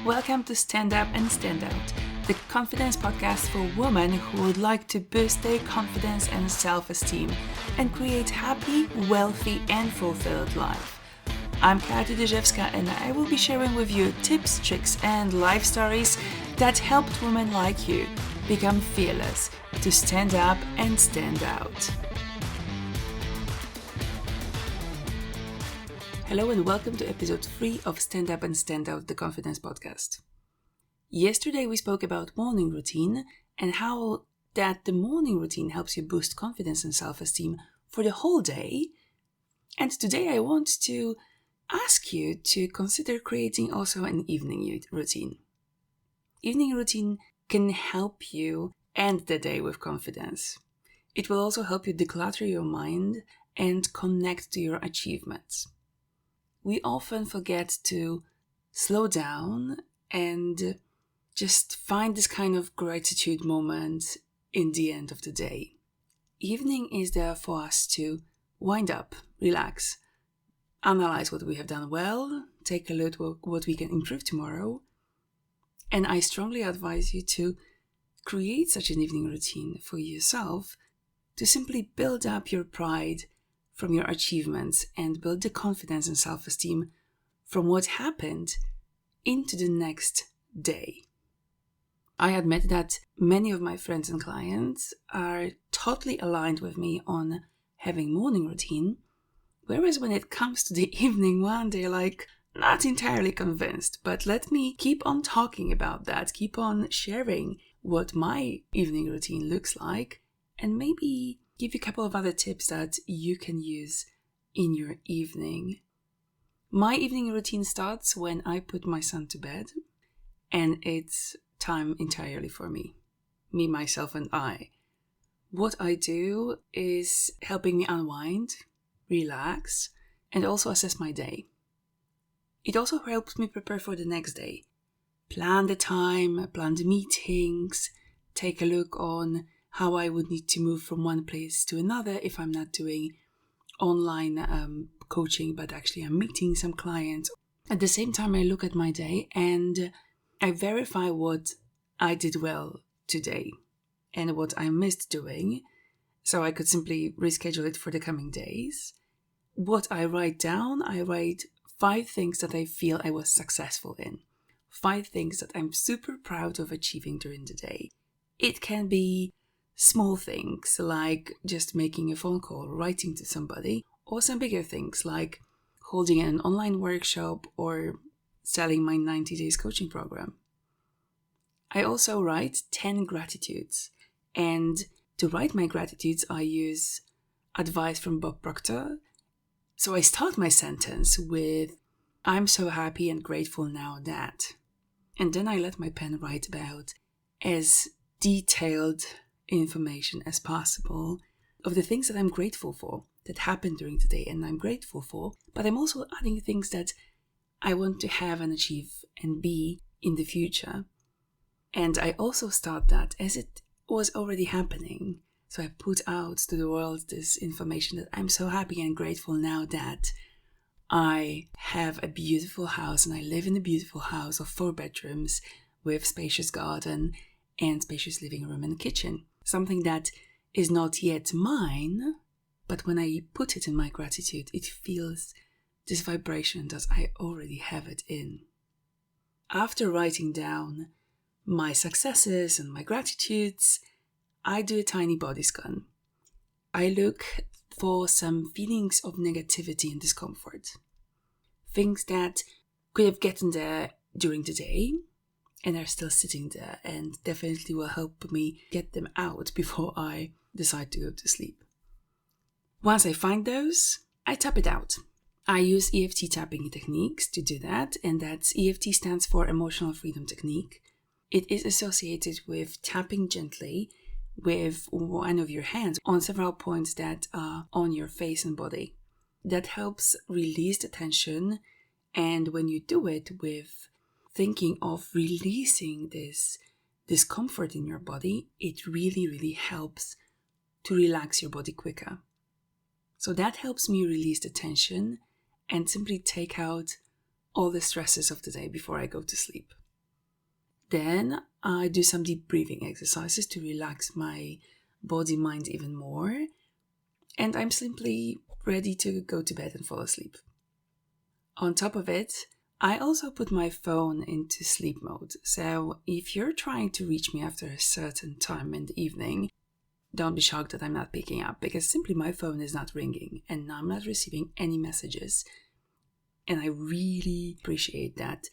Welcome to Stand Up and Stand Out, the confidence podcast for women who would like to boost their confidence and self-esteem and create happy, wealthy and fulfilled life. I'm Katia Dejewska and I will be sharing with you tips, tricks and life stories that helped women like you become fearless, to stand up and stand out. Hello and welcome to episode 3 of Stand Up and Stand Out, the Confidence Podcast. Yesterday we spoke about morning routine and how that the morning routine helps you boost confidence and self-esteem for the whole day. And today I want to ask you to consider creating also an evening routine. Evening routine can help you end the day with confidence. It will also help you declutter your mind and connect to your achievements. We often forget to slow down and just find this kind of gratitude moment in the end of the day. Evening is there for us to wind up, relax, analyze what we have done well, take a look at what we can improve tomorrow. And I strongly advise you to create such an evening routine for yourself to simply build up your pride from your achievements and build the confidence and self-esteem from what happened into the next day. I admit that many of my friends and clients are totally aligned with me on having morning routine, whereas when it comes to the evening one, they're like, not entirely convinced, but let me keep on talking about that, keep on sharing what my evening routine looks like, and maybe give you a couple of other tips that you can use in your evening. My evening routine starts when I put my son to bed, and it's time entirely for me, myself, and I. What I do is helping me unwind, relax, and also assess my day. It also helps me prepare for the next day. Plan the time, plan the meetings, take a look on how I would need to move from one place to another if I'm not doing online coaching, but actually I'm meeting some clients. At the same time, I look at my day and I verify what I did well today and what I missed doing, so I could simply reschedule it for the coming days. What I write down, I write 5 things that I feel I was successful in. 5 things that I'm super proud of achieving during the day. It can be small things like just making a phone call, writing to somebody, or some bigger things like holding an online workshop or selling my 90 days coaching program. I also write 10 gratitudes, and to write my gratitudes I use advice from Bob Proctor. So I start my sentence with, I'm so happy and grateful now that, and then I let my pen write about as detailed information as possible of the things that I'm grateful for that happened during the day and I'm grateful for, but I'm also adding things that I want to have and achieve and be in the future. And I also start that as it was already happening. So I put out to the world this information that I'm so happy and grateful now that I have a beautiful house and I live in a beautiful house of 4 bedrooms with spacious garden and spacious living room and kitchen. Something that is not yet mine, but when I put it in my gratitude, it feels this vibration that I already have it in. After writing down my successes and my gratitudes, I do a tiny body scan. I look for some feelings of negativity and discomfort. Things that could have gotten there during the day and are still sitting there and definitely will help me get them out before I decide to go to sleep. Once I find those, I tap it out. I use EFT tapping techniques to do that, and that's EFT stands for Emotional Freedom Technique. It is associated with tapping gently with one of your hands on several points that are on your face and body. That helps release the tension, and when you do it with thinking of releasing this discomfort in your body, it really, really helps to relax your body quicker. So that helps me release the tension and simply take out all the stresses of the day before I go to sleep. Then I do some deep breathing exercises to relax my body, mind even more. And I'm simply ready to go to bed and fall asleep. On top of it, I also put my phone into sleep mode. So if you're trying to reach me after a certain time in the evening, don't be shocked that I'm not picking up, because simply my phone is not ringing and I'm not receiving any messages. And I really appreciate that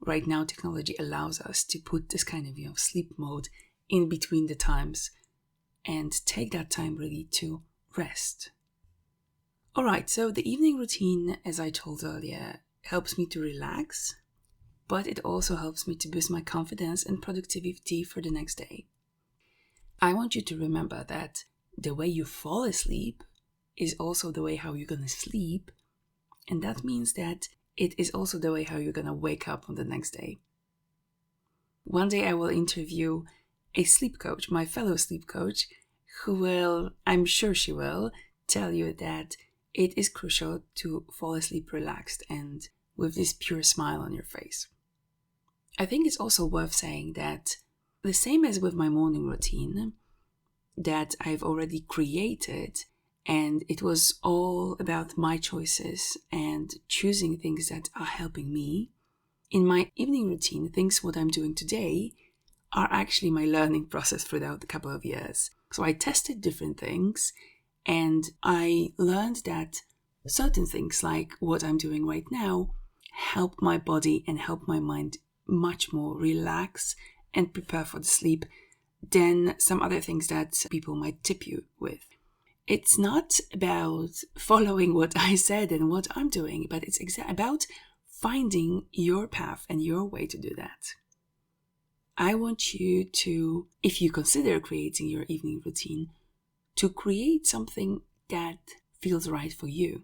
right now technology allows us to put this kind of sleep mode in between the times and take that time really to rest. Alright, so the evening routine, as I told earlier, helps me to relax, but it also helps me to boost my confidence and productivity for the next day. I want you to remember that the way you fall asleep is also the way how you're going to sleep, and that means that it is also the way how you're going to wake up on the next day. One day I will interview a sleep coach, my fellow sleep coach, who will, I'm sure she will, tell you that it is crucial to fall asleep relaxed and with this pure smile on your face. I think it's also worth saying that the same as with my morning routine that I've already created, and it was all about my choices and choosing things that are helping me, in my evening routine, things what I'm doing today are actually my learning process throughout a couple of years. So I tested different things and I learned that certain things like what I'm doing right now help my body and help my mind much more relax and prepare for the sleep than some other things that people might tip you with. It's not about following what I said and what I'm doing, but it's about finding your path and your way to do that. I want you to, if you consider creating your evening routine, to create something that feels right for you.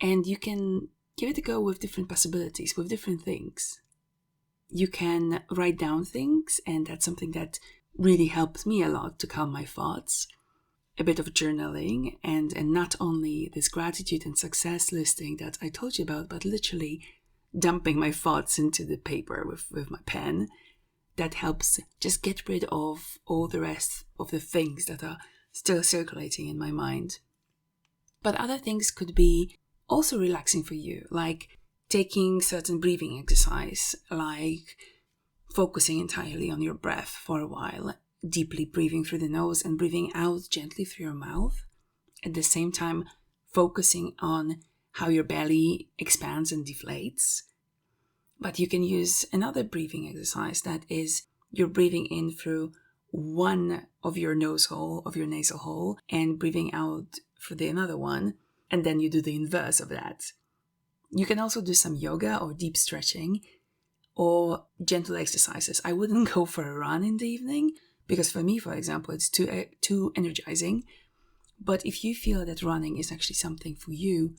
And you can give it a go with different possibilities, with different things. You can write down things, and that's something that really helps me a lot to calm my thoughts. A bit of journaling, and not only this gratitude and success listing that I told you about, but literally dumping my thoughts into the paper with my pen. That helps just get rid of all the rest of the things that are still circulating in my mind. But other things could be also relaxing for you, like taking certain breathing exercise, like focusing entirely on your breath for a while, deeply breathing through the nose and breathing out gently through your mouth. At the same time, focusing on how your belly expands and deflates. But you can use another breathing exercise that is you're breathing in through one of your nose hole, of your nasal hole, and breathing out through the another one. And then you do the inverse of that. You can also do some yoga or deep stretching or gentle exercises. I wouldn't go for a run in the evening because for me, for example, it's too energizing. But if you feel that running is actually something for you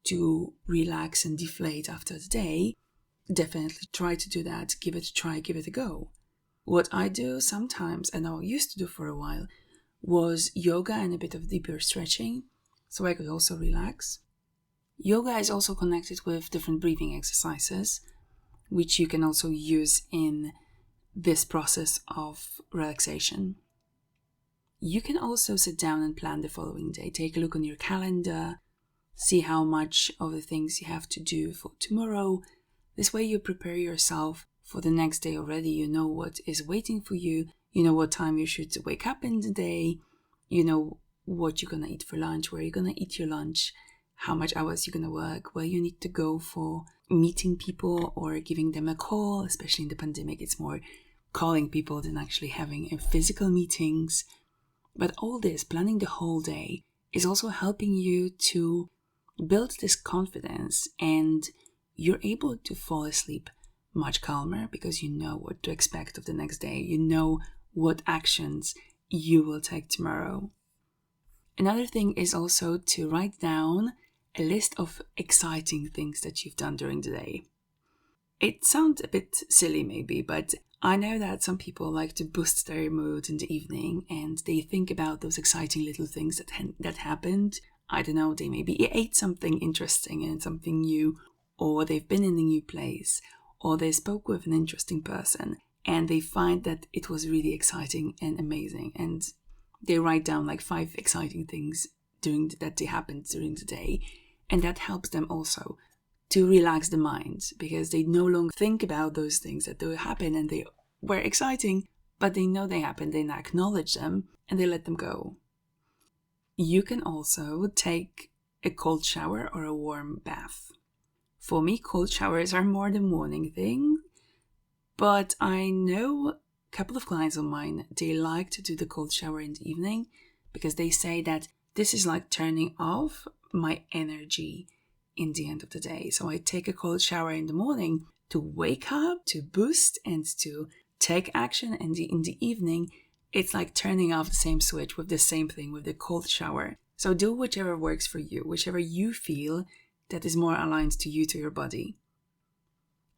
to relax and deflate after the day, definitely try to do that. Give it a try, give it a go. What I do sometimes, and I used to do for a while, was yoga and a bit of deeper stretching, so I could also relax. Yoga is also connected with different breathing exercises, which you can also use in this process of relaxation. You can also sit down and plan the following day. Take a look on your calendar, see how much of the things you have to do for tomorrow. This way you prepare yourself for the next day already. You know what is waiting for you. You know what time you should wake up in the day. You know what you're going to eat for lunch, where you're going to eat your lunch, how much hours you're going to work, where you need to go for meeting people or giving them a call. Especially in the pandemic, it's more calling people than actually having physical meetings. But all this, planning the whole day, is also helping you to build this confidence, and you're able to fall asleep much calmer because you know what to expect of the next day. You know what actions you will take tomorrow. Another thing is also to write down a list of exciting things that you've done during the day. It sounds a bit silly maybe, but I know that some people like to boost their mood in the evening and they think about those exciting little things that happened. I don't know, they maybe ate something interesting and something new, or they've been in a new place, or they spoke with an interesting person and they find that it was really exciting and amazing, and they write down like 5 exciting things that happened during the day, and that helps them also to relax the mind, because they no longer think about those things that do happen and they were exciting, but they know they happened, they now acknowledge them and they let them go. You can also take a cold shower or a warm bath. For me, cold showers are more the morning thing, but I know a couple of clients of mine, they like to do the cold shower in the evening because they say that this is like turning off my energy in the end of the day. So I take a cold shower in the morning to wake up, to boost, and to take action. And in the evening, it's like turning off the same switch with the same thing, with the cold shower. So do whichever works for you, whichever you feel that is more aligned to you, to your body.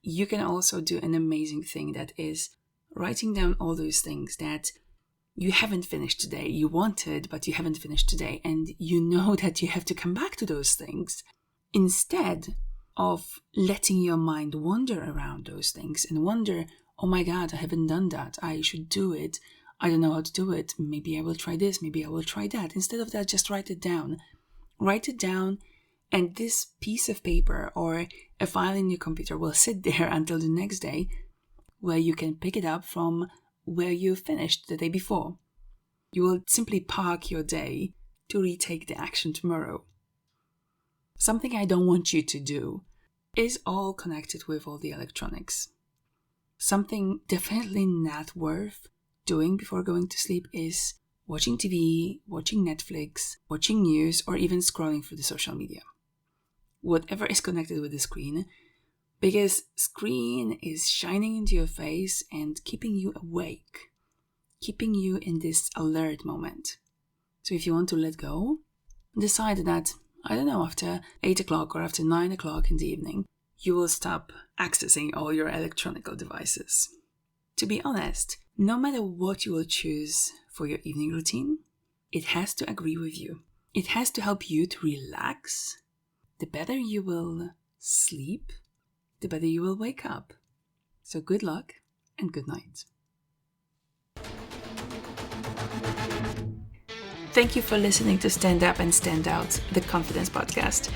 You can also do an amazing thing, that is writing down all those things that you haven't finished today. You wanted, but you haven't finished today. And you know that you have to come back to those things. Instead of letting your mind wander around those things and wonder, oh my God, I haven't done that. I should do it. I don't know how to do it. Maybe I will try this. Maybe I will try that. Instead of that, just write it down. Write it down, and this piece of paper or a file in your computer will sit there until the next day, where you can pick it up from where you finished the day before. You will simply park your day to retake the action tomorrow. Something I don't want you to do is all connected with all the electronics. Something definitely not worth doing before going to sleep is watching TV, watching Netflix, watching news, or even scrolling through the social media. Whatever is connected with the screen, because screen is shining into your face and keeping you awake, keeping you in this alert moment. So if you want to let go, decide that, I don't know, after 8 o'clock or after 9 o'clock in the evening, you will stop accessing all your electronic devices. To be honest, no matter what you will choose for your evening routine, it has to agree with you. It has to help you to relax. The better you will sleep, the better you will wake up. So good luck and good night. Thank you for listening to Stand Up and Stand Out, the Confidence Podcast.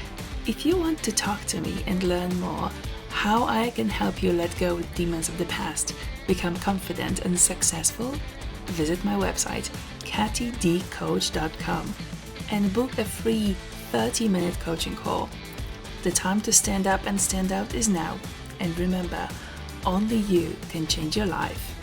If you want to talk to me and learn more how I can help you let go of demons of the past, become confident and successful, visit my website, kattydcoach.com, and book a free 30-minute coaching call. The time to stand up and stand out is now. And remember, only you can change your life.